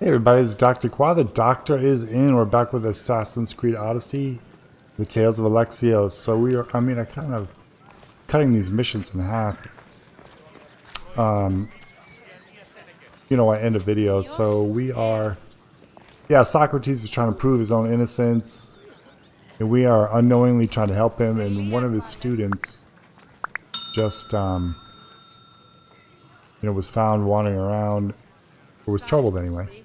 Hey everybody, it's Dr. Quad. The Doctor is in. We're back with Assassin's Creed Odyssey, the Tales of Alexios. So we are, I kind of cutting these missions in half. You know, I end a video. So we are, yeah, Sokrates is trying to prove his own innocence. And we are unknowingly trying to help him. And one of his students just, you know, was found wandering around, or was troubled anyway.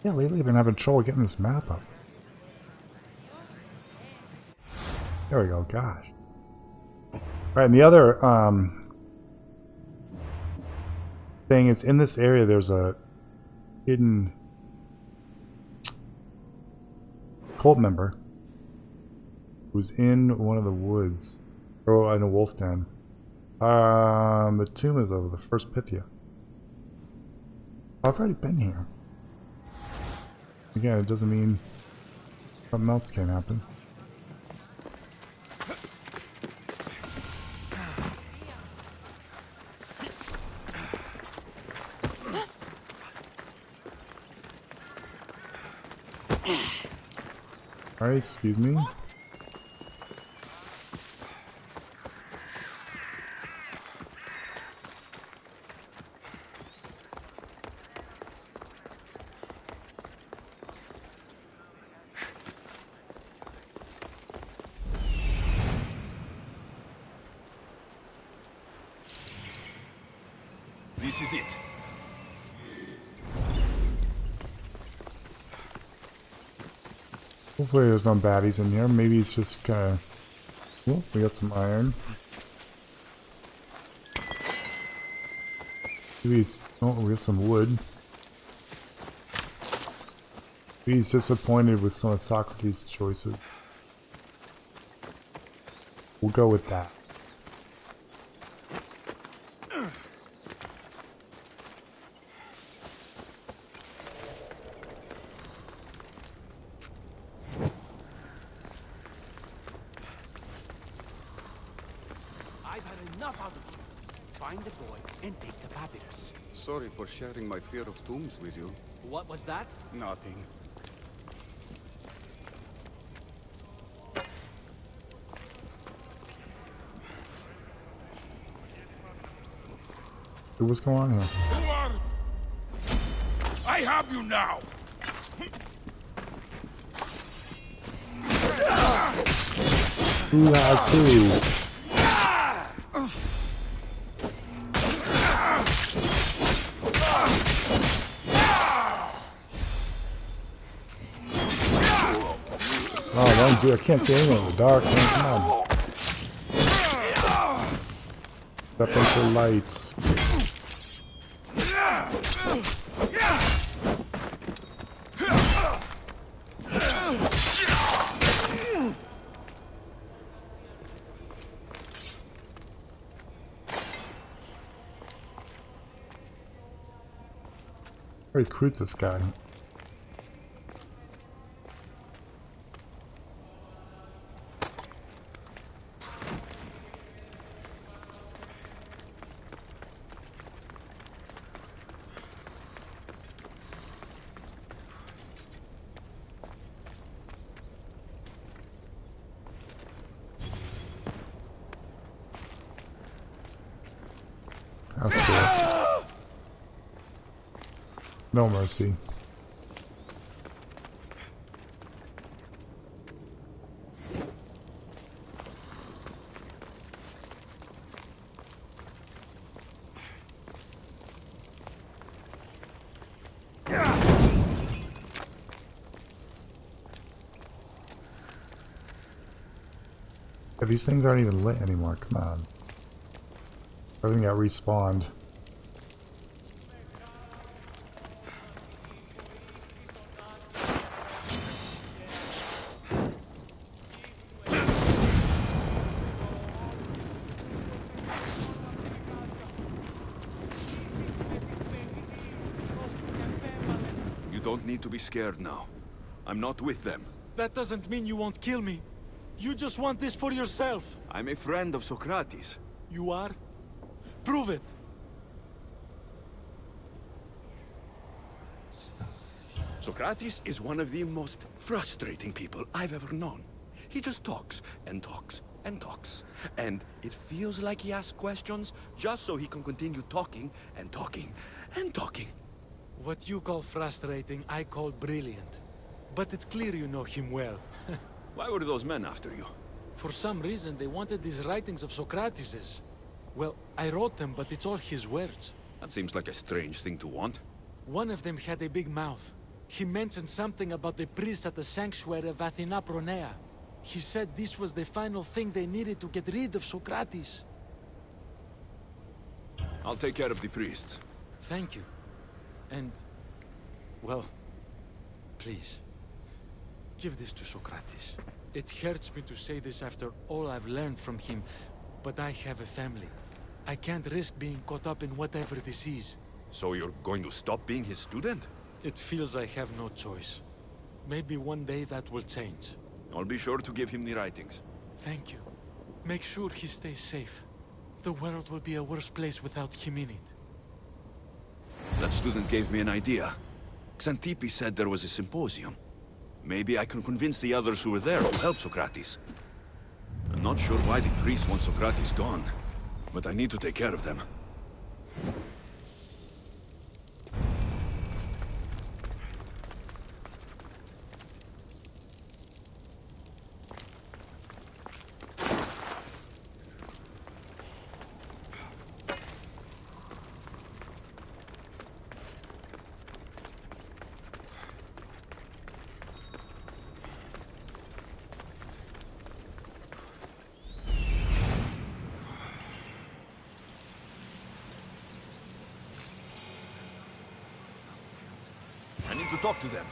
Yeah, lately I've been having trouble getting this map up. There we go, gosh. Right, and the other thing is, in this area there's a hidden cult member who's in one of the woods, or in a wolf den. The tomb is of the first Pythia. I've already been here. Again, it doesn't mean something else can't happen. Alright, excuse me. This is it. Hopefully there's no baddies in here. Maybe it's just kinda... Oh, we got some iron. Maybe it's... Oh, we got some wood. Maybe he's disappointed with some of Sokrates' choices. We'll go with that. I've had enough out of you. Find the boy and take the papyrus. Sorry for sharing my fear of tombs with you. What was that? Nothing. Hey, what's going on here? You are... I have you now! Who has who? Oh, don't do it. I can't see anything in the dark, man. Come on. Step into light. Recruit this guy. That's cool. No mercy. Yeah, these things aren't even lit anymore. Come on. Everything got respawned. don't need to be scared now. I'm not with them. That doesn't mean you won't kill me. You just want this for yourself. I'm a friend of Sokrates. You are? Prove it. Sokrates is one of the most frustrating people I've ever known. He just talks and talks and talks. And it feels like he asks questions just so he can continue talking and talking and talking. What you call frustrating, I call brilliant. But it's clear you know him well. Why were those men after you? For some reason, they wanted these writings of Socrates's. Well, I wrote them, but it's all his words. That seems like a strange thing to want. One of them had a big mouth. He mentioned something about the priest at the sanctuary of Athena Pronea. He said this was the final thing they needed to get rid of Socrates. I'll take care of the priests. Thank you. And, well, please, give this to Socrates. It hurts me to say this after all I've learned from him, but I have a family. I can't risk being caught up in whatever this is. So you're going to stop being his student? It feels I have no choice. Maybe one day that will change. I'll be sure to give him the writings. Thank you. Make sure he stays safe. The world will be a worse place without him in it. That student gave me an idea. Xantippe said there was a symposium. Maybe I can convince the others who were there to help Sokrates. I'm not sure why the priests want Sokrates gone, but I need to take care of them. I need to talk to them.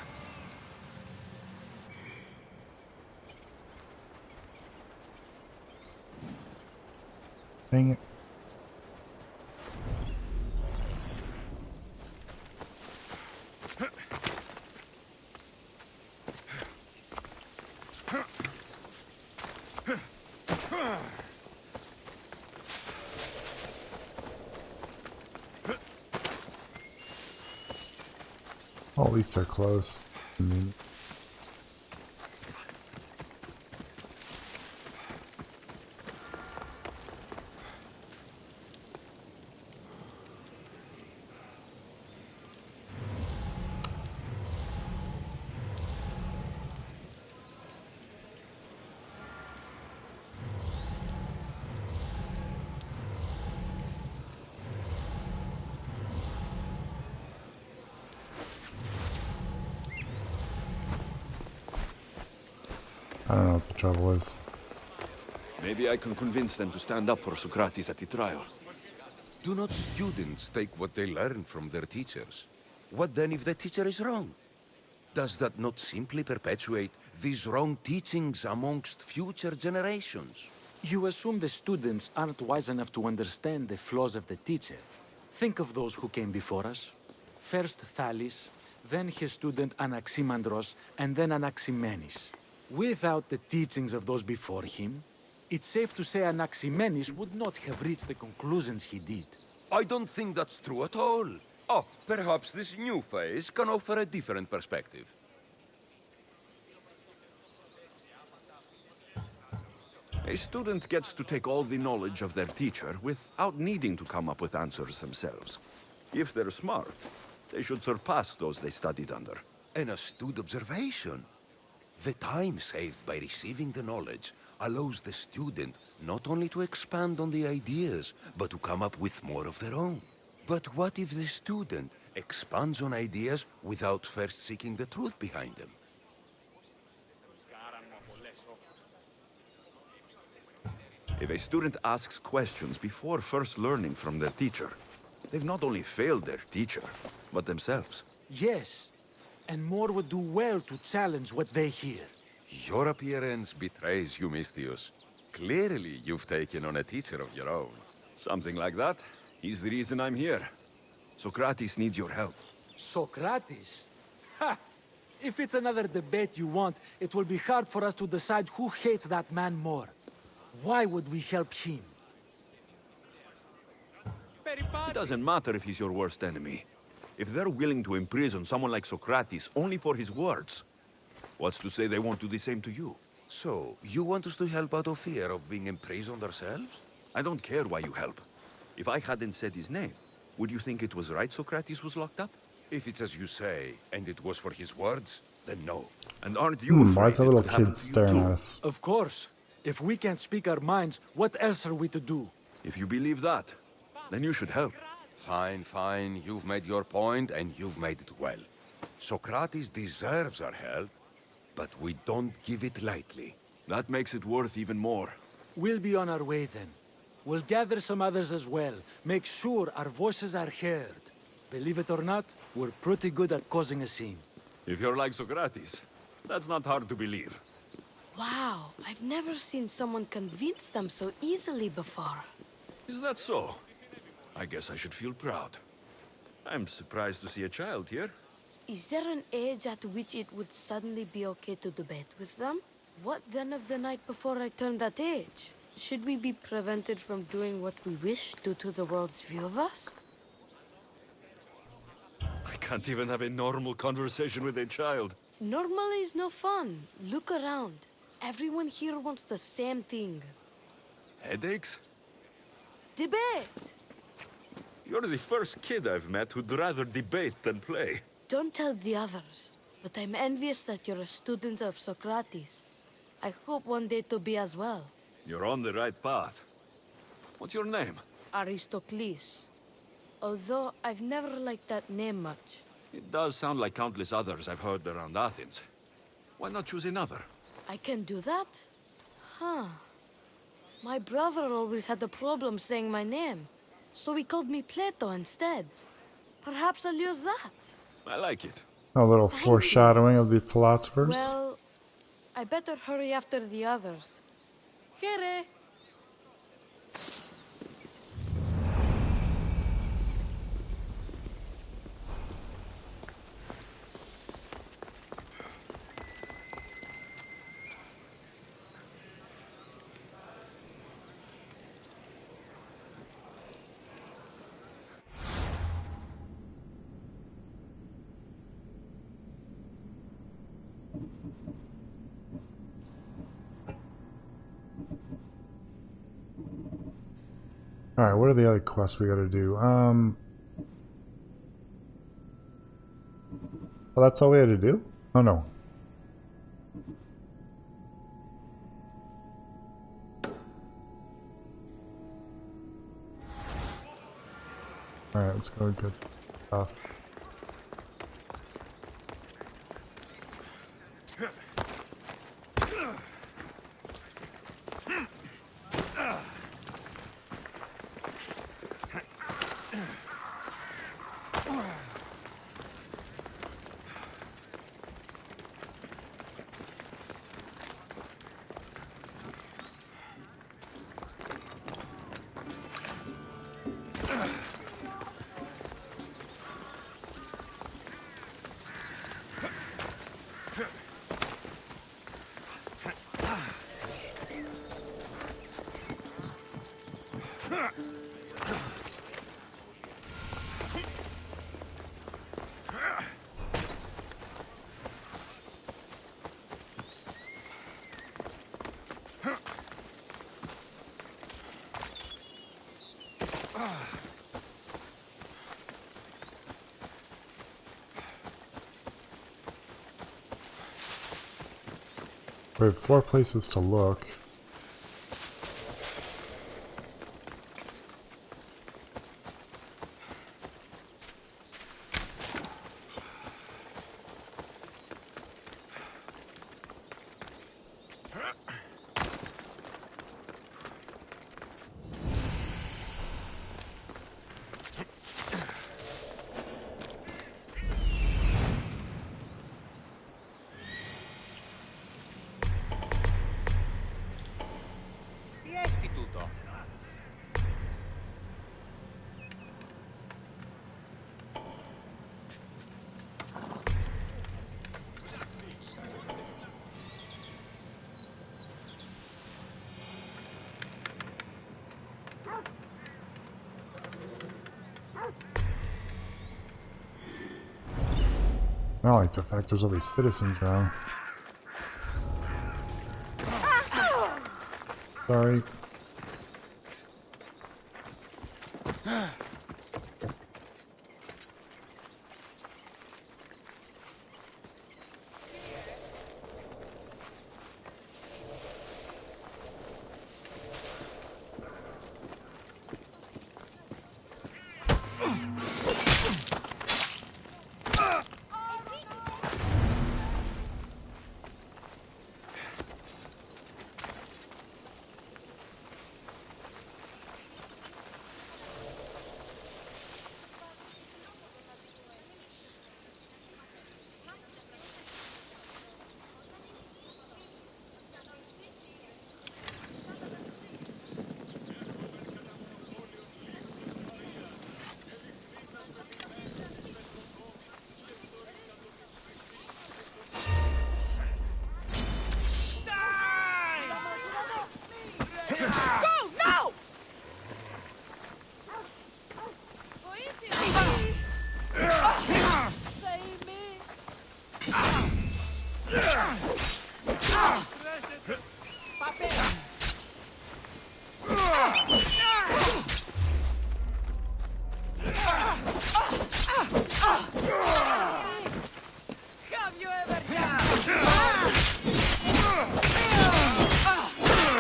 Dang it. Well, at least they're close. I mean, I don't know what the trouble is. Maybe I can convince them to stand up for Sokrates at the trial. Do not students take what they learn from their teachers? What then if the teacher is wrong? Does that not simply perpetuate these wrong teachings amongst future generations? You assume the students aren't wise enough to understand the flaws of the teacher. Think of those who came before us. First Thales, then his student Anaximandros, and then Anaximenes. Without the teachings of those before him, it's safe to say Anaximenes would not have reached the conclusions he did. I don't think that's true at all. Oh, perhaps this new phase can offer a different perspective. A student gets to take all the knowledge of their teacher without needing to come up with answers themselves. If they're smart, they should surpass those they studied under. An astute observation. The time saved by receiving the knowledge allows the student not only to expand on the ideas, but to come up with more of their own. But what if the student expands on ideas without first seeking the truth behind them? If a student asks questions before first learning from their teacher, they've not only failed their teacher, but themselves. Yes, and more would do well to challenge what they hear. Your appearance betrays you, Mystius. Clearly, you've taken on a teacher of your own. Something like that. He's the reason I'm here. Sokrates needs your help. Socrates? If it's another debate you want, it will be hard for us to decide who hates that man more. Why would we help him? It doesn't matter if he's your worst enemy. If they're willing to imprison someone like Sokrates only for his words, what's to say they won't do the same to you? So, you want us to help out of fear of being imprisoned ourselves? I don't care why you help. If I hadn't said his name, would you think it was right Sokrates was locked up? If it's as you say, and it was for his words, then no. And aren't you afraid Why is a it little could happen kid to you staring too? at us? Of course. If we can't speak our minds, what else are we to do? If you believe that, then you should help. Fine, fine. You've made your point, and you've made it well. Sokrates deserves our help, but we don't give it lightly. That makes it worth even more. We'll be on our way then. We'll gather some others as well. Make sure our voices are heard. Believe it or not, we're pretty good at causing a scene. If you're like Sokrates, that's not hard to believe. Wow, I've never seen someone convince them so easily before. Is that so? I guess I should feel proud. I'm surprised to see a child here. Is there an age at which it would suddenly be okay to debate with them? What then of the night before I turned that age? Should we be prevented from doing what we wish due to the world's view of us? I can't even have a normal conversation with a child. Normal is no fun. Look around. Everyone here wants the same thing. Headaches? Debate! You're the first kid I've met who'd rather debate than play. Don't tell the others, but I'm envious that you're a student of Socrates. I hope one day to be as well. You're on the right path. What's your name? Aristocles. Although I've never liked that name much. It does sound like countless others I've heard around Athens. Why not choose another? I can do that? Huh. My brother always had a problem saying my name, so he called me Plato instead. Perhaps I'll use that. I like it. A little Thank foreshadowing of the philosophers. Well, I better hurry after the others. Here. Alright, what are the other quests we gotta do? Well, that's all we had to do? Oh no. Alright, let's go get stuff. We have 4 places to look. I don't like the fact there's all these citizens around. Sorry.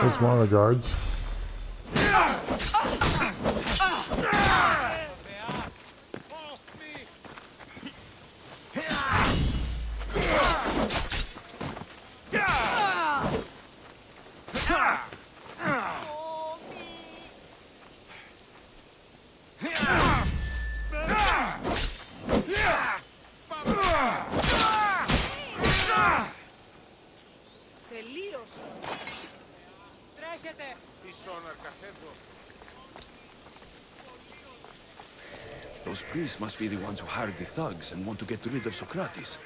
There's one of the guards. Those priests must be the ones who hired the thugs and want to get rid of Sokrates.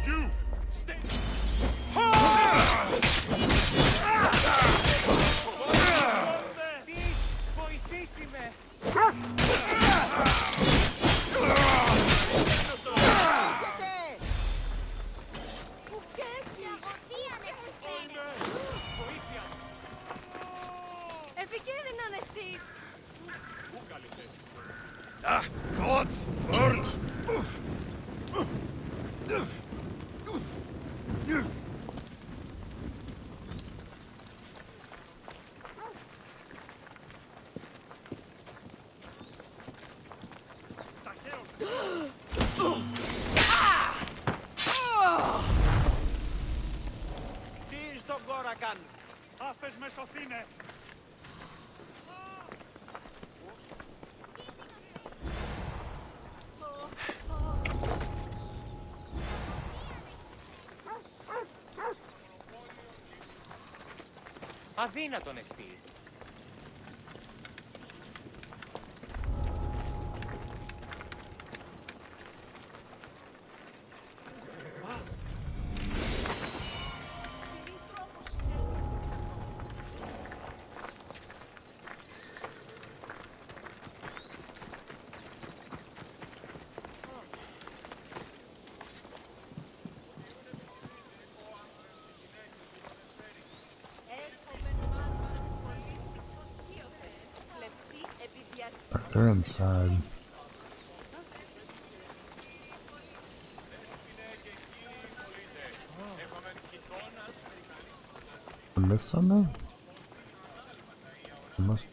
You! Stay! Ah, gods! Birds! Τι στον κόρα κάνουν! Άφες με σωθήνε! Αδύνατον εστί. They're inside. I missed something? I must.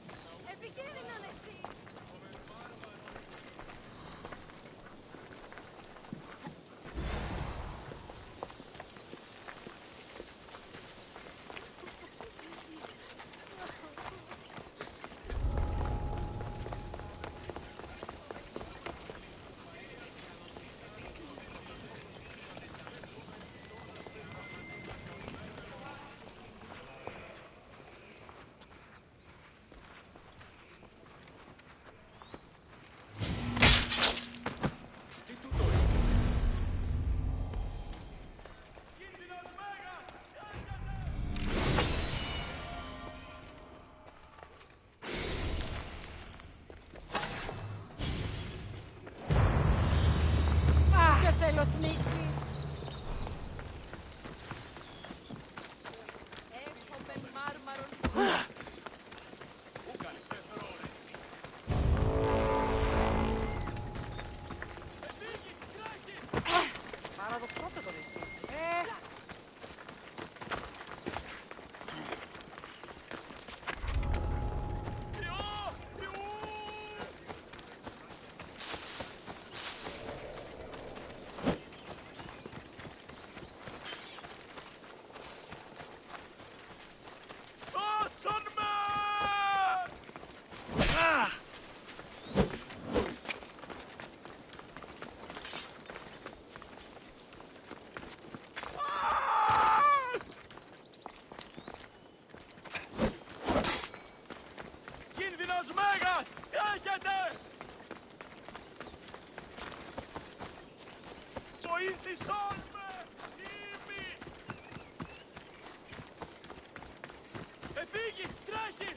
Κίνδυνος μέγας! Έχετε! Βοήθησόν με! Ήμι! Εφήγει! Τρέχει!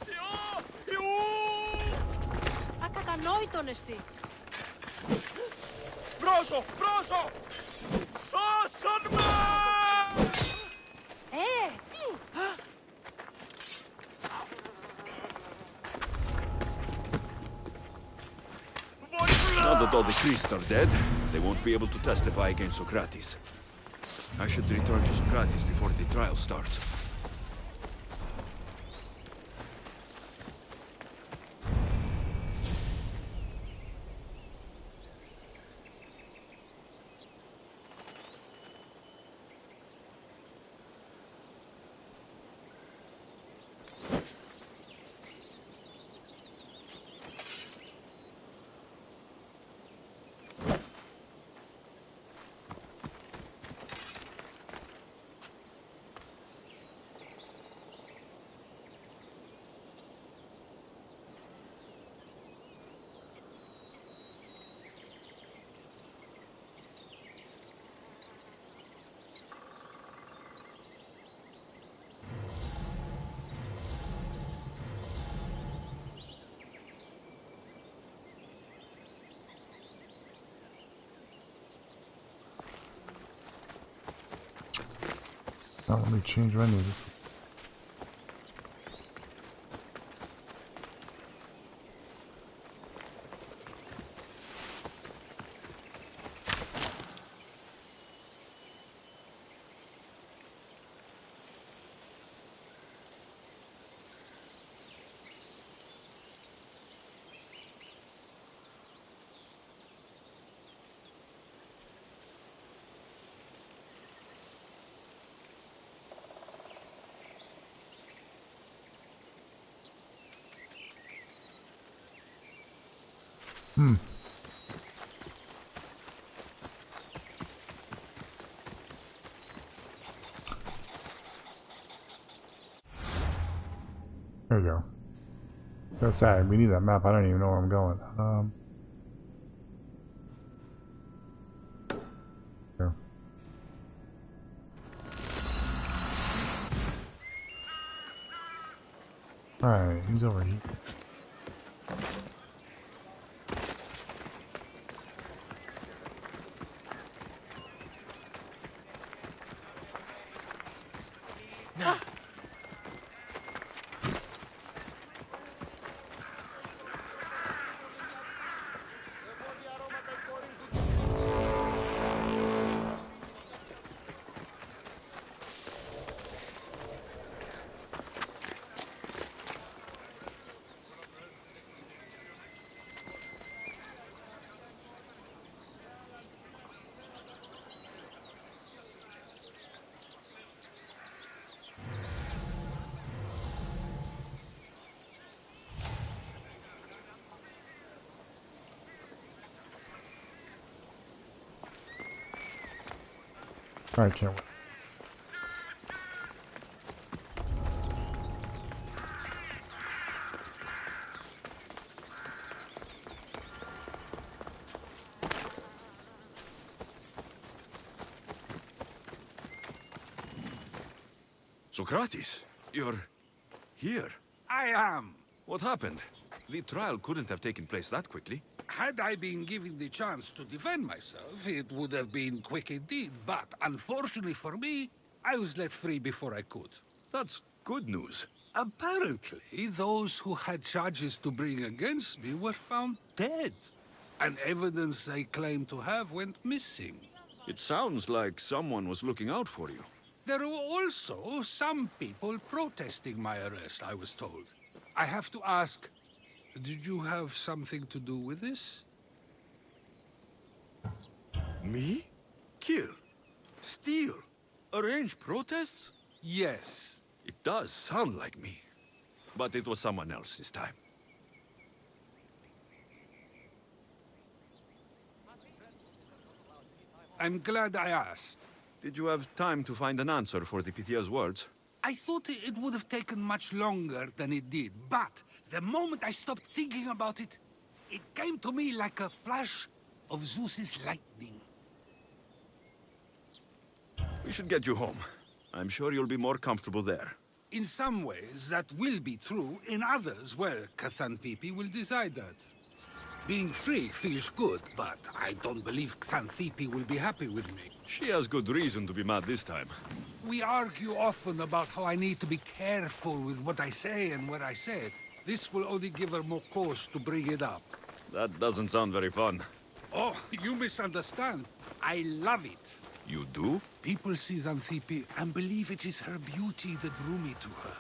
Ιω! Ιου! Ακατανόητον εστί. Πρόσω! Πρόσω! Σώσον με! Now that all the priests are dead, they won't be able to testify against Sokrates. I should return to Sokrates before the trial starts. Now let me change menus. There we go. That's sad. We need that map. I don't even know where I'm going. Here. Alright, he's over here. I can't wait. Sokrates, you're here. I am. What happened? The trial couldn't have taken place that quickly. Had I been given the chance to defend myself, it would have been quick indeed. But unfortunately for me, I was let free before I could. That's good news. Apparently, those who had charges to bring against me were found dead. And evidence they claimed to have went missing. It sounds like someone was looking out for you. There were also some people protesting my arrest, I was told. I have to ask, did you have something to do with this? Me? Kill? Steal? Arrange protests? Yes. It does sound like me. But it was someone else this time. I'm glad I asked. Did you have time to find an answer for the Pythia's words? I thought it would have taken much longer than it did, but the moment I stopped thinking about it, it came to me like a flash of Zeus's lightning. We should get you home. I'm sure you'll be more comfortable there. In some ways, that will be true. In others, well, Xanthippe will decide that. Being free feels good, but I don't believe Xanthippe will be happy with me. She has good reason to be mad this time. We argue often about how I need to be careful with what I say and what I said. This will only give her more cause to bring it up. That doesn't sound very fun. Oh, you misunderstand. I love it. You do? People see Xanthippe and believe it is her beauty that drew me to her.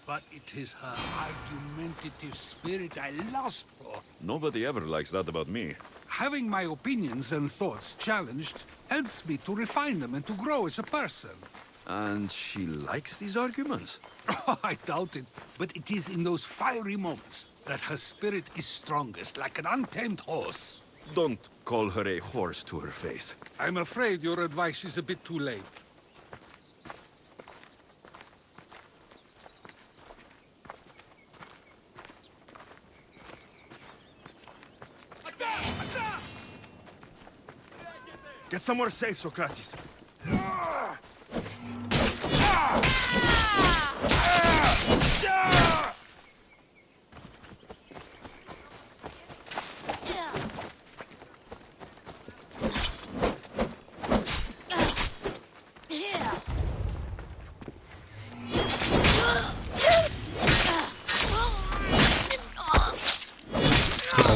But it is her argumentative spirit I lust for. Nobody ever likes that about me. Having my opinions and thoughts challenged helps me to refine them and to grow as a person. And she likes these arguments? Oh, I doubt it, but it is in those fiery moments that her spirit is strongest, like an untamed horse. Don't call her a horse to her face. I'm afraid your advice is a bit too late. Get somewhere safe, Sokrates.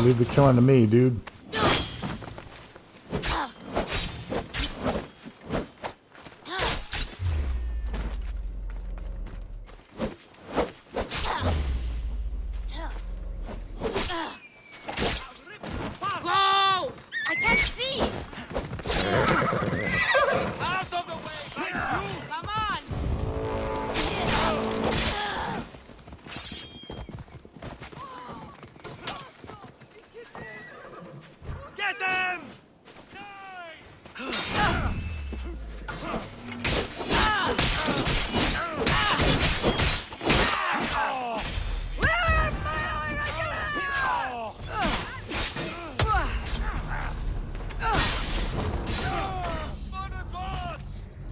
Leave the killing to me, dude. Whoa! I can't see! Out of the way! Come on! Get them!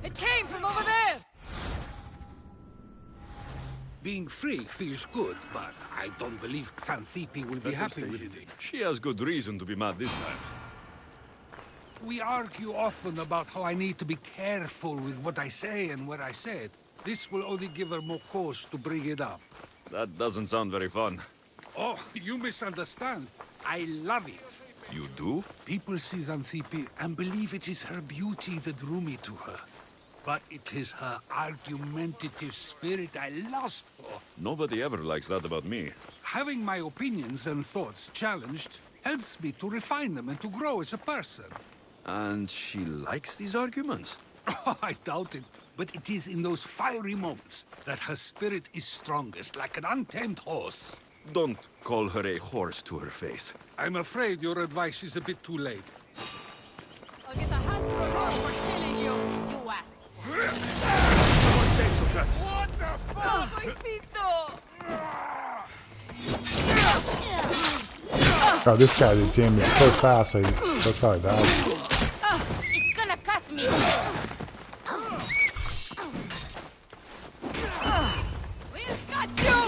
It came from over there! Being free feels good, but I don't believe Xanthippe will be happy with me. She has good reason to be mad this time. We argue often about how I need to be careful with what I say and what I said. This will only give her more cause to bring it up. That doesn't sound very fun. Oh, you misunderstand. I love it. You do? People see Xanthippe and believe it is her beauty that drew me to her. But it is her argumentative spirit I lust for. Nobody ever likes that about me. Having my opinions and thoughts challenged helps me to refine them and to grow as a person. And she likes these arguments? Oh, I doubt it, but it is in those fiery moments that her spirit is strongest, like an untamed horse. Don't call her a horse to her face. I'm afraid your advice is a bit too late. I'll get a handsome reward for killing you, you ass. Someone save Sokrates. What the fuck? God, this guy did damage so fast. That's how I died. It's gonna cut me! We've got you!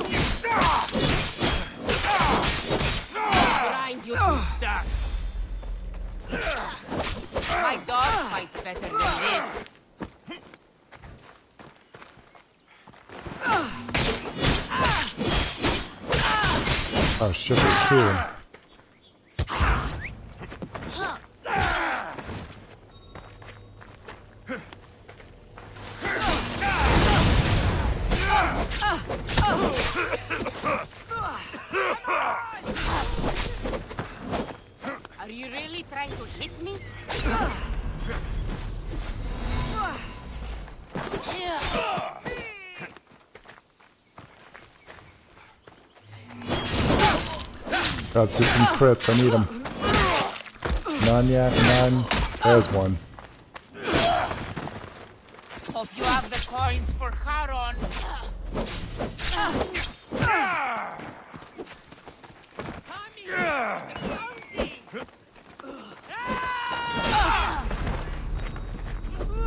Our shipper too. Are you really trying to hit me? Let's get some crits. I need them. None yet. None. There's one. Hope you have the coins for Charon.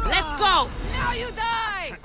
Let's go! Now you die!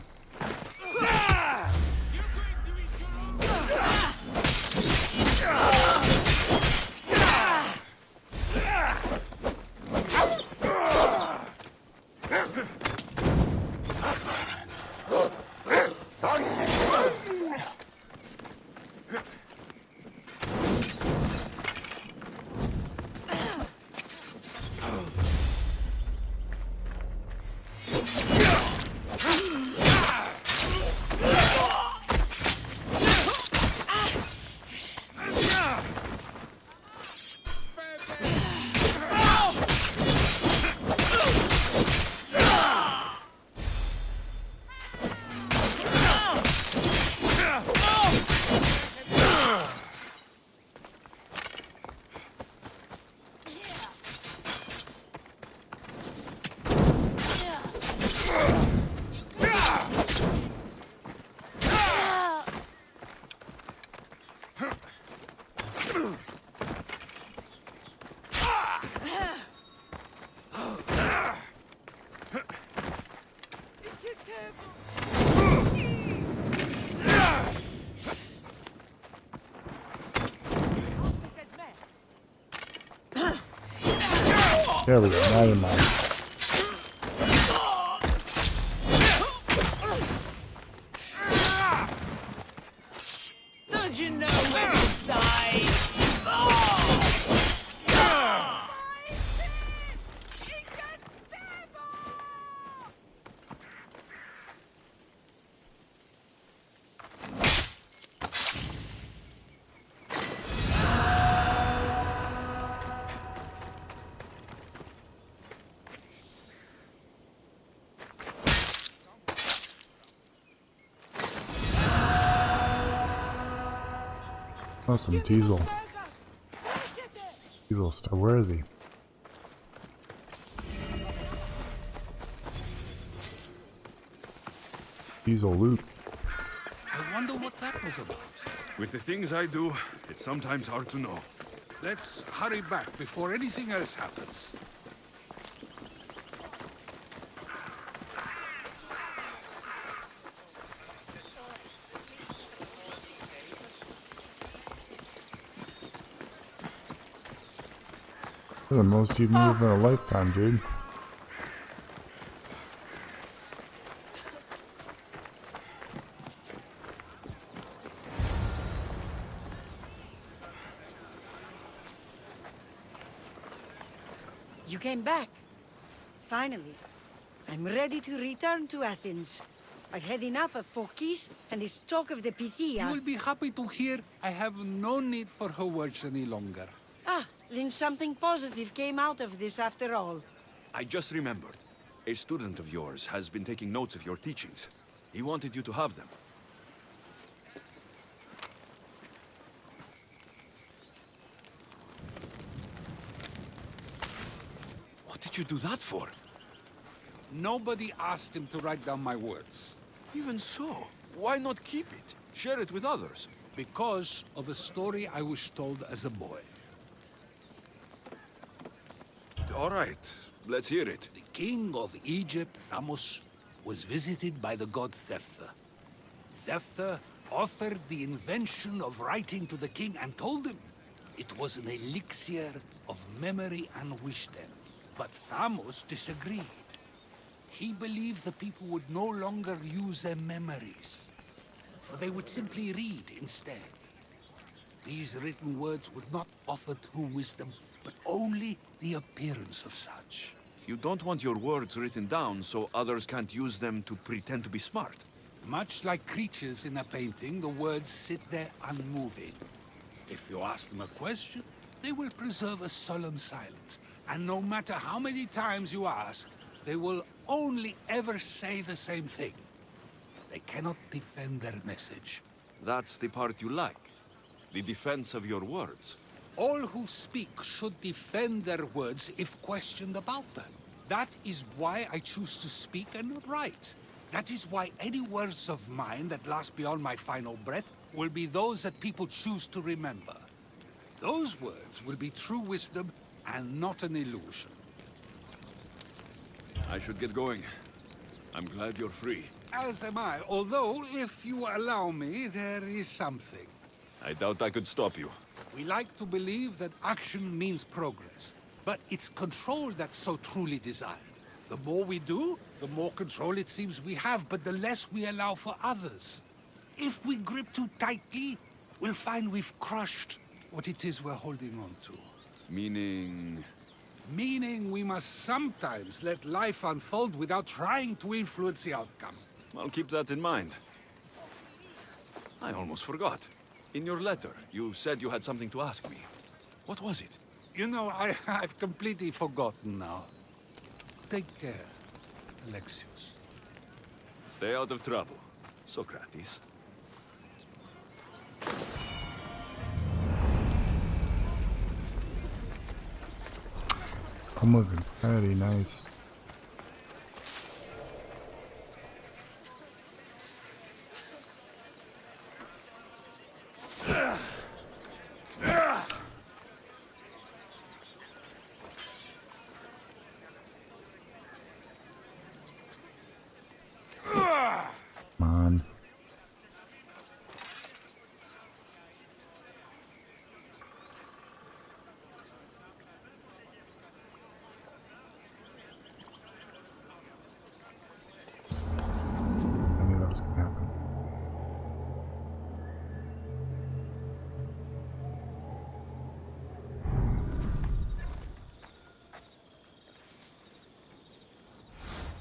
There we go. Now you're mine. Don't you know when to die? Oh, some diesel. Diesel stuff. Where is he? Diesel loot. I wonder what that was about. With the things I do, it's sometimes hard to know. Let's hurry back before anything else happens. This is the most you've moved in a lifetime, dude. You came back. Finally. I'm ready to return to Athens. I've had enough of Phokis and this talk of the You Pythia. will be happy to hear I have no need for her words any longer. Ah, then something positive came out of this after all. I just remembered. A student of yours has been taking notes of your teachings. He wanted you to have them. What did you do that for? Nobody asked him to write down my words. Even so, why not keep it? Share it with others. Because of a story I was told as a boy. All right, let's hear it. The king of Egypt, Thamos, was visited by the god Thephtha. Thephtha offered the invention of writing to the king and told him it was an elixir of memory and wisdom. But Thamos disagreed. He believed the people would no longer use their memories, for they would simply read instead. These written words would not offer true wisdom, but only the appearance of such. You don't want your words written down so others can't use them to pretend to be smart. Much like creatures in a painting, the words sit there unmoving. If you ask them a question, they will preserve a solemn silence. And no matter how many times you ask, they will only ever say the same thing. They cannot defend their message. That's the part you like. The defense of your words. All who speak should defend their words if questioned about them. That is why I choose to speak and not write. That is why any words of mine that last beyond my final breath will be those that people choose to remember. Those words will be true wisdom and not an illusion. I should get going. I'm glad you're free. As am I, although, if you allow me, there is something. I doubt I could stop you. We like to believe that action means progress, but it's control that's so truly desired. The more we do, the more control it seems we have, but the less we allow for others. If we grip too tightly, we'll find we've crushed what it is we're holding on to. Meaning... Meaning we must sometimes let life unfold without trying to influence the outcome. I'll keep that in mind. I almost forgot. In your letter, you said you had something to ask me. What was it? You know, I've completely forgotten now. Take care, Alexios. Stay out of trouble, Sokrates. I'm looking pretty nice. Come on. I knew that was gonna happen.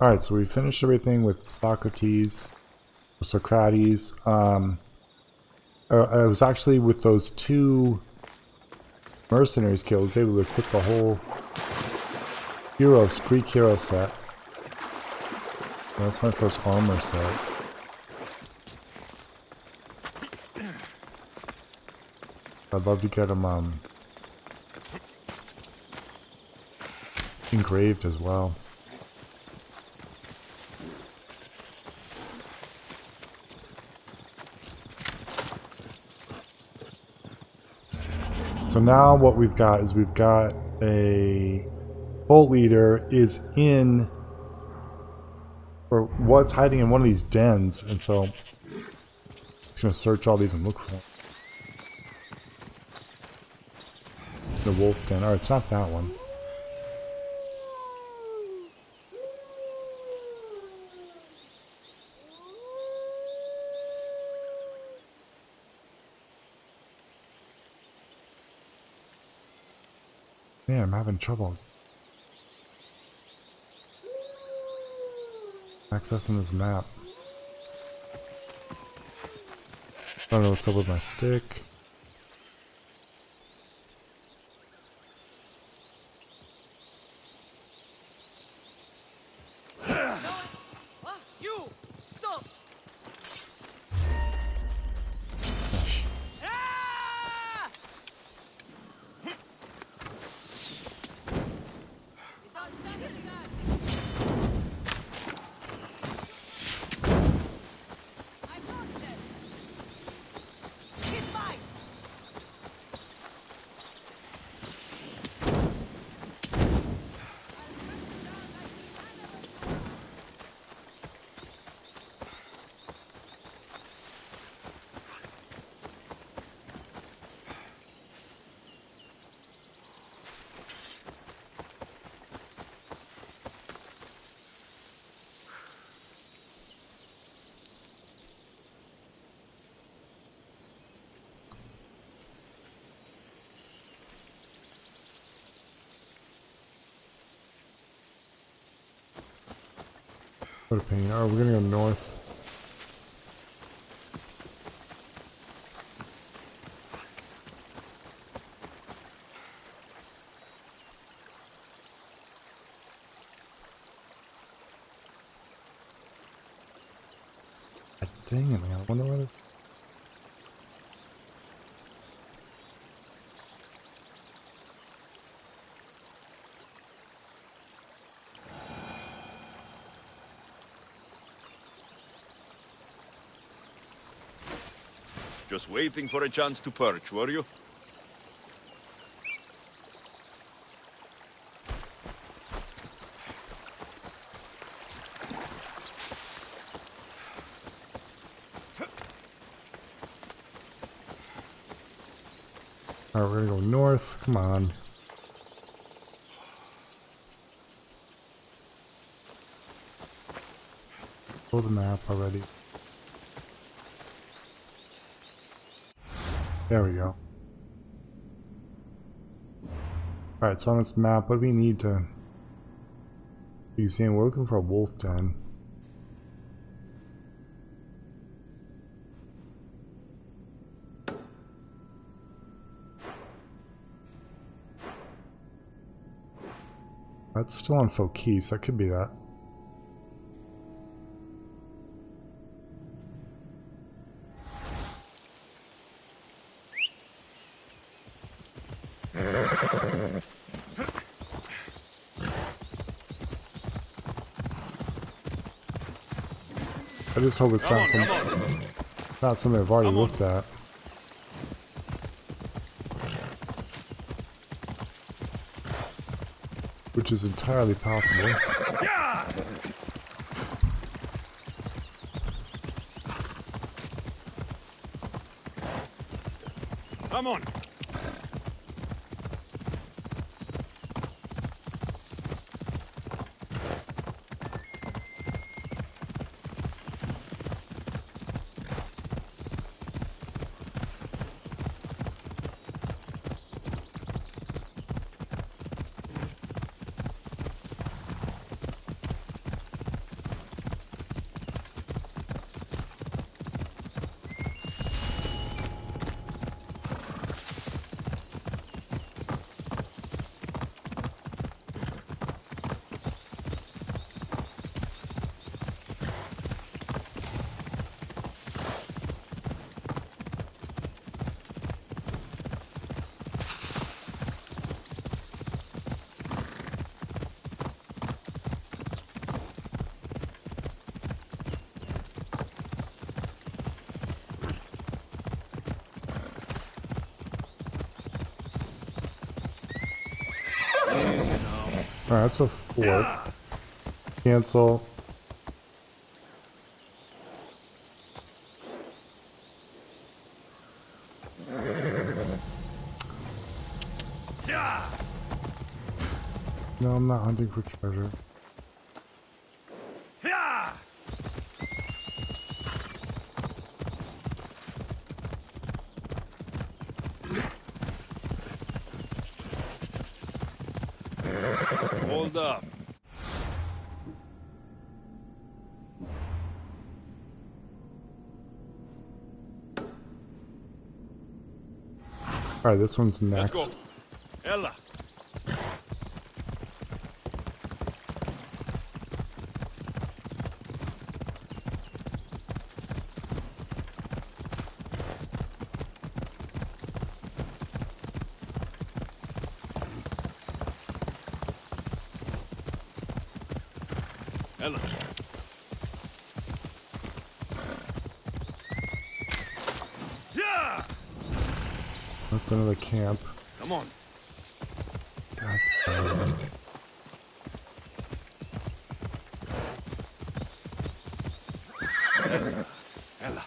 Alright, so we finished everything with Sokrates. I was actually with those two mercenaries kills able to equip the whole Greek hero set. That's my first armor set. I'd love to get them engraved as well. So now what we've got is we've got a bolt leader is in, or was hiding in one of these dens, and so I'm just gonna search all these and look for him. The wolf den. Alright, it's not that one. Man, I'm having trouble accessing this map. I don't know what's up with my stick. You! Stop! Ah! You don't stand a chance. I've lost it. He's mine. What a pain. Alright, we're gonna go north. God dang it, man. I wonder what it... Just waiting for a chance to perch, were you? Alright, we're gonna go north. Come on. Pull the map already. There we go. Alright, so on this map, what do we need to... You see, we're looking for a wolf den. That's still on Fokis, that could be that. I just hope it's not something I've already looked at. Which is entirely possible. Come on. Alright, that's a fort. Cancel. No, I'm not hunting for treasure. Hold up. Alright, this one's Let's next. go. Ella. Ella. Yeah. That's another camp. Come on. God damn it. Ella.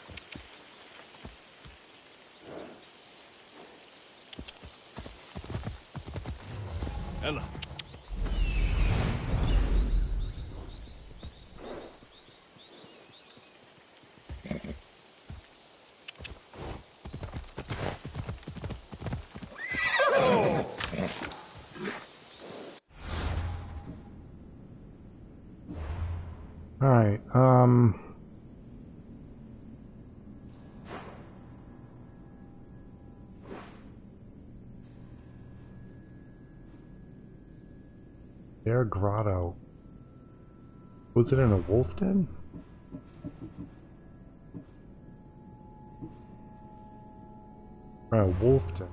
Ella. Alright. Bear Grotto. Was it in a wolf den? Or a wolf den?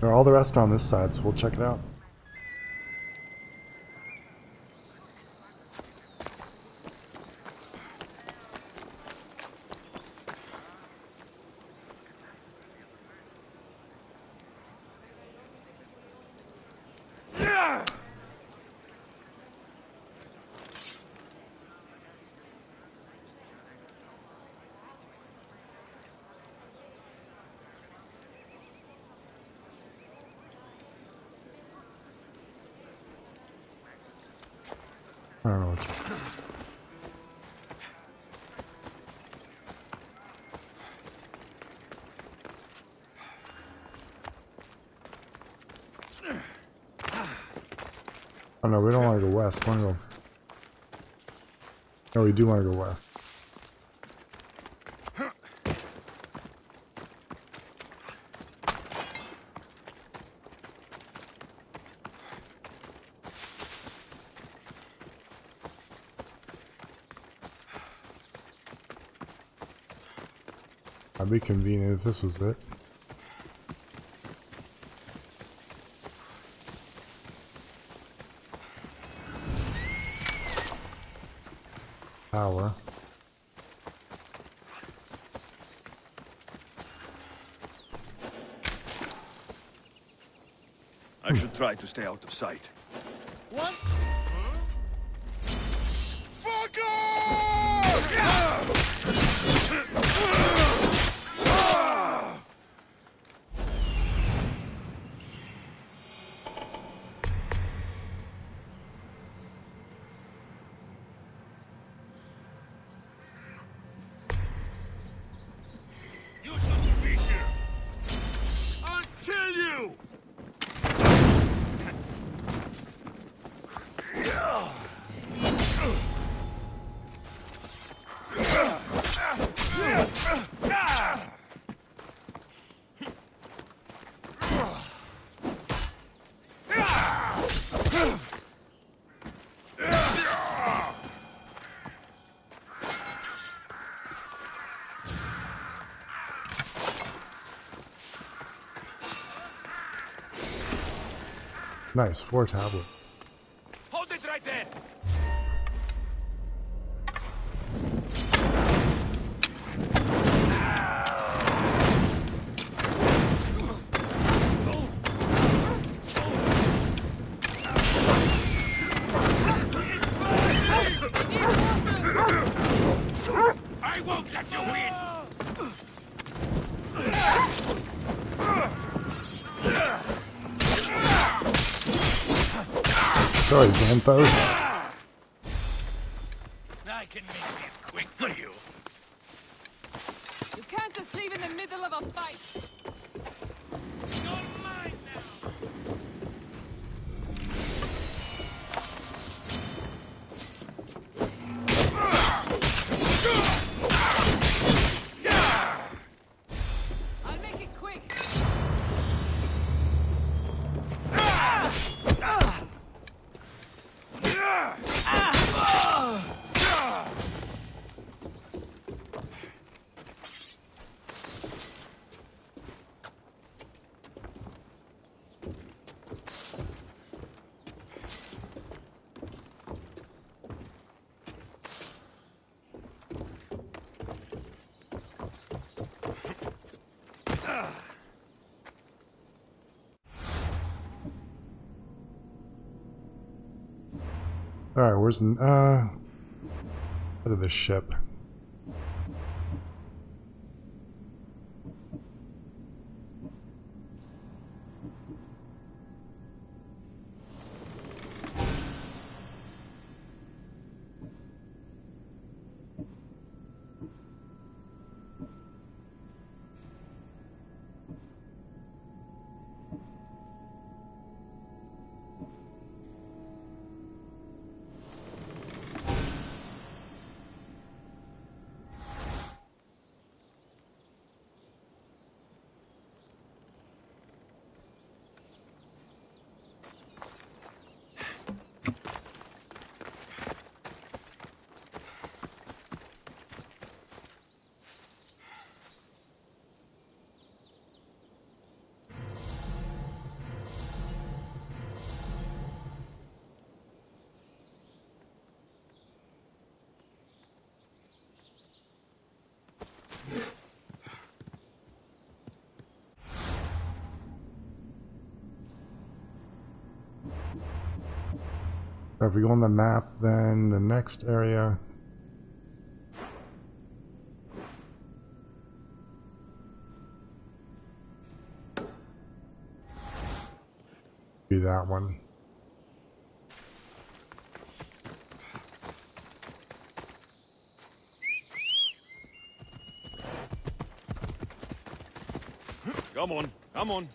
All the rest are on this side, so we'll check it out. I don't know what oh no, we don't want to go west. We want to go... No, we do want to go west. That'd be convenient if this was it. Power. I should try to stay out of sight. What? Fuck off! You shouldn't be here. I'll kill you. Nice, 4 tablets. Hold it right there. I won't let you win. Sorry, Xanthos. I can make this quick for you. You can't just leave in the middle of a fight. You're mine now. I'll make it quick. Alright, where's the... out of the ship. If we go on the map, then the next area be that one. Come on, come on.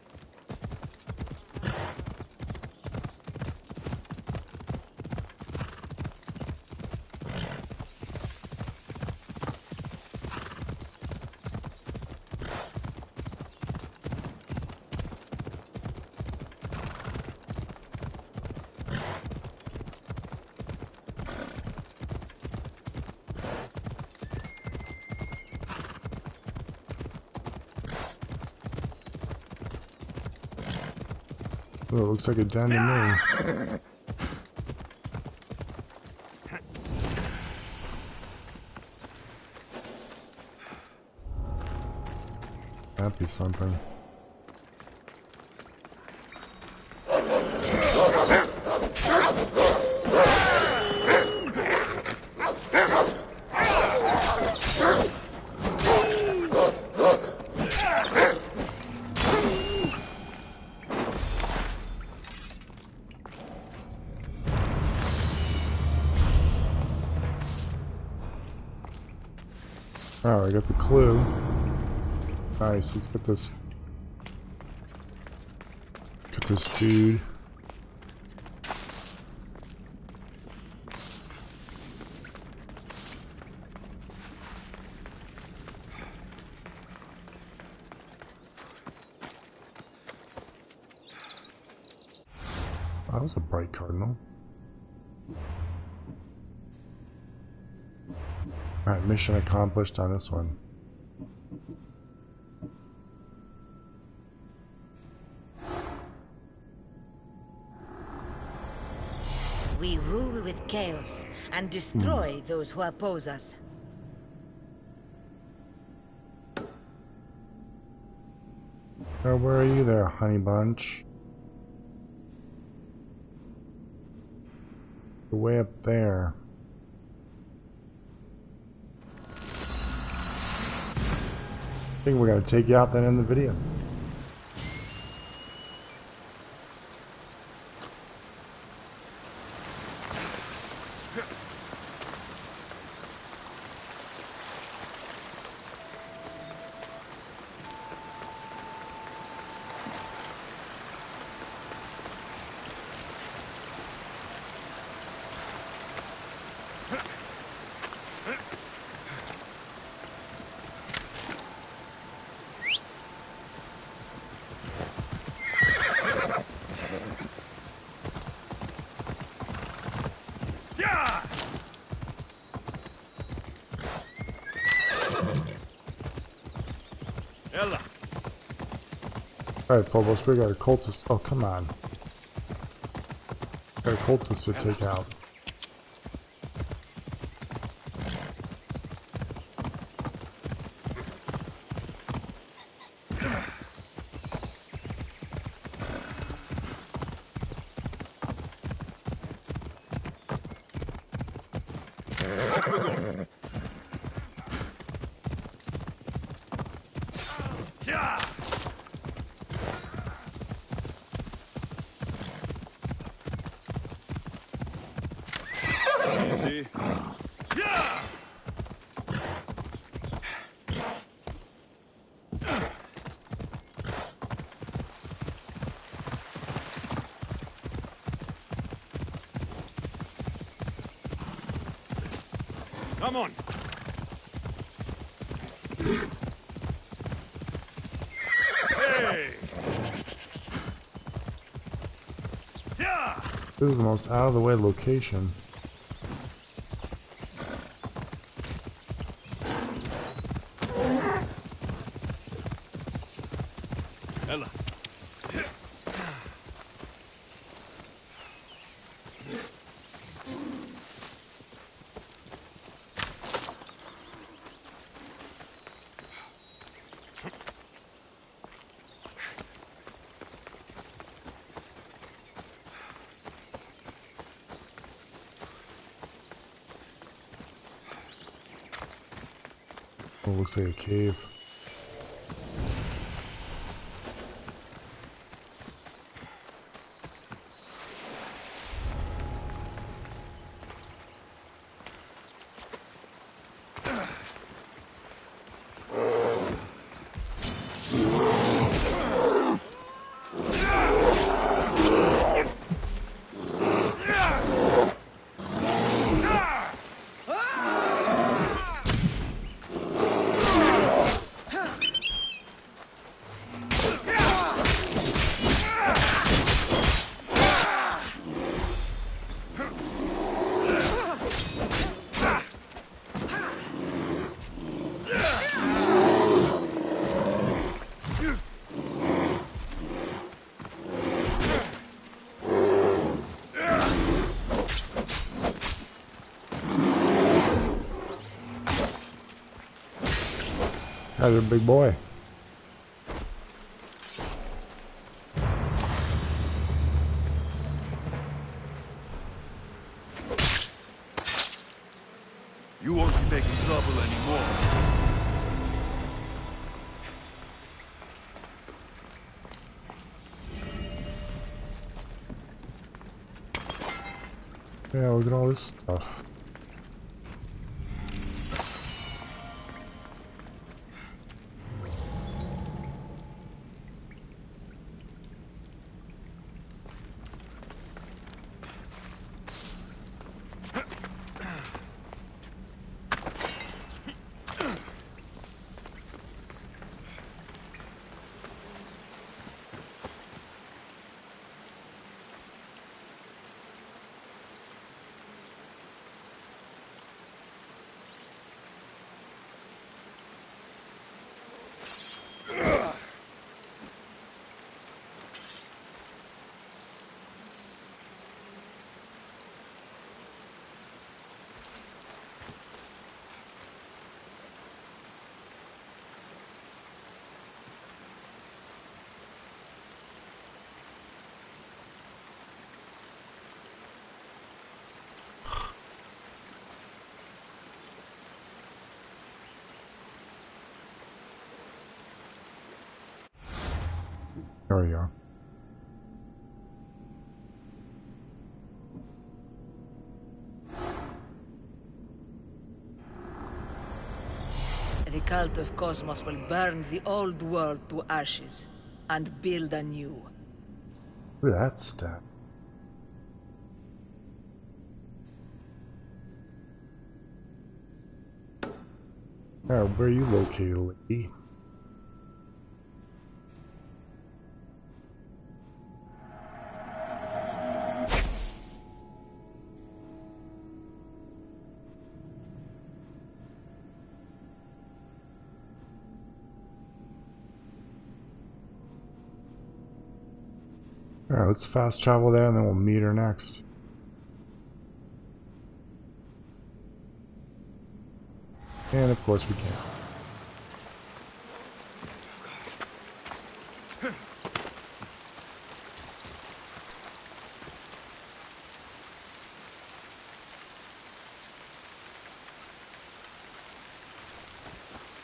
Oh, it looks like a den to me. That'd be something. Oh, I got the clue. Nice, let's get this. Get this dude. That was a bright cardinal. Alright, mission accomplished on this one. We rule with chaos and destroy those who oppose us. Oh, where are you there, honey bunch? You're way up there. I think we're gonna take you out then in the video. Alright, Phobos, we got a cultist. Oh, come on. Got a cultist to take out. See? Come on. Hey. Yeah. This is the most out of the way location. Ella. Oh, looks like a cave. That's a big boy. You won't be making trouble anymore. Yeah, look at all this stuff. There we go. The cult of Cosmos will burn the old world to ashes and build anew. Look at that stat. Yeah, where are you located, lady? Alright, let's fast travel there and then we'll meet her next. And of course we can.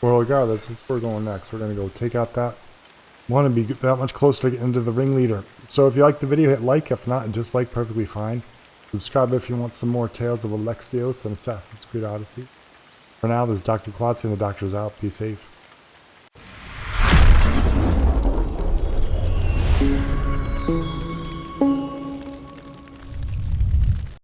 Well, regardless, that's where we're going next. We're going to go take out that. Want to be that much closer to getting into the ringleader. So if you like the video, hit like. If not, dislike, perfectly fine. Subscribe if you want some more tales of Alexios and Assassin's Creed Odyssey. For now, this is Dr. Quadstick and the Doctor's out. Be safe.